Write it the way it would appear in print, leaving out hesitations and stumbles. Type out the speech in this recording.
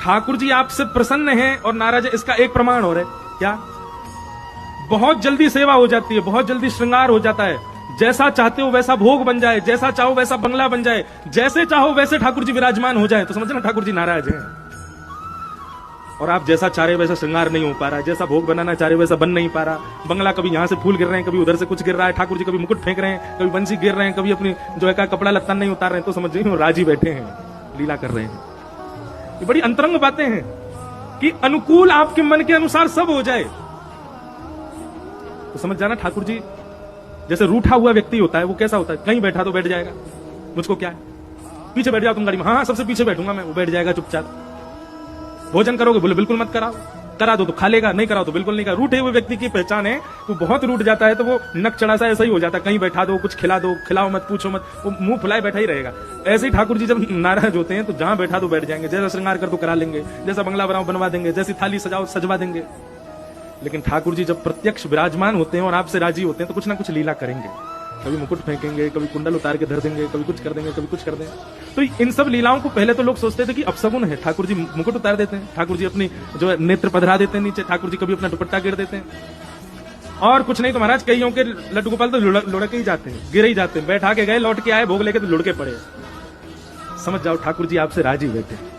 ठाकुर जी आपसे प्रसन्न हैं और नाराज है, इसका एक प्रमाण और है। क्या? बहुत जल्दी सेवा हो जाती है, बहुत जल्दी श्रृंगार हो जाता है। जैसा चाहते हो वैसा भोग बन जाए, जैसा चाहो वैसा बंगला बन जाए, जैसे चाहो वैसे ठाकुर जी विराजमान हो जाए, तो समझना ठाकुर जी नाराज हैं। और आप जैसा चाह रहे वैसा श्रृंगार नहीं हो पा रहा है, जैसा भोग बनाना चाह रहे वैसा बन नहीं पा रहा। बंगला कभी यहां से फूल गिर रहे हैं, कभी उधर से कुछ गिर रहा है, ठाकुर जी कभी मुकुट फेंक रहे हैं, कभी बंसी गिर रहे हैं, कभी अपनी जो है का कपड़ा लत्ता नहीं उतार रहे हैं, तो समझ रही राजी बैठे हैं, लीला कर रहे हैं। ये बड़ी अंतरंग बातें हैं कि अनुकूल आपके मन के अनुसार सब हो जाए, तो समझ जाना ठाकुर जी जैसे रूठा हुआ व्यक्ति होता है, वो कैसा होता है? कहीं बैठा तो बैठ जाएगा, मुझको क्या है, पीछे बैठ जाओ तुम गाड़ी में, हाँ सबसे पीछे बैठूंगा मैं, वो बैठ जाएगा चुपचाप। भोजन करोगे, बोले बिल्कुल मत कराओ, करा दो तो खा लेगा, नहीं कराओ तो बिल्कुल नहीं करा। रूठे हुए व्यक्ति की पहचान है, वो बहुत रूठ जाता है तो वो नक चढ़ा सा ऐसा ही हो जाता है, कहीं बैठा दो, कुछ खिला दो, खिलाओ मत, पूछो मत, वो मुंह फुलाए बैठा ही रहेगा। ऐसे ही ठाकुर जी जब नाराज होते हैं तो जहां बैठा तो बैठ जाएंगे, जैसा श्रृंगार कर तो करा लेंगे, जैसा बंगला बनाओ बनवा देंगे, जैसी थाली सजाओ सजवा देंगे। लेकिन ठाकुर जी जब प्रत्यक्ष विराजमान होते हैं और आपसे राजी होते हैं तो कुछ ना कुछ लीला करेंगे, कभी मुकुट फेंकेंगे, कभी कुंडल उतार के धर देंगे, कभी कुछ कर देंगे, कभी कुछ कर देंगे। तो इन सब लीलाओं को पहले तो लोग सोचते थे कि अपशगुन है, ठाकुर जी मुकुट उतार देते हैं, ठाकुर जी अपनी जो है नेत्र पधरा देते हैं नीचे, ठाकुर जी कभी अपना दुपट्टा गिर देते हैं, और कुछ नहीं तो महाराज कईयों के लड्डू गोपाल तो लुढ़क ही जाते हैं, गिर ही जाते हैं, बैठा के गए, लौट के आए, भोग लेके तो लुढ़के पड़े। समझ जाओ ठाकुर जी आपसे राजी बैठे।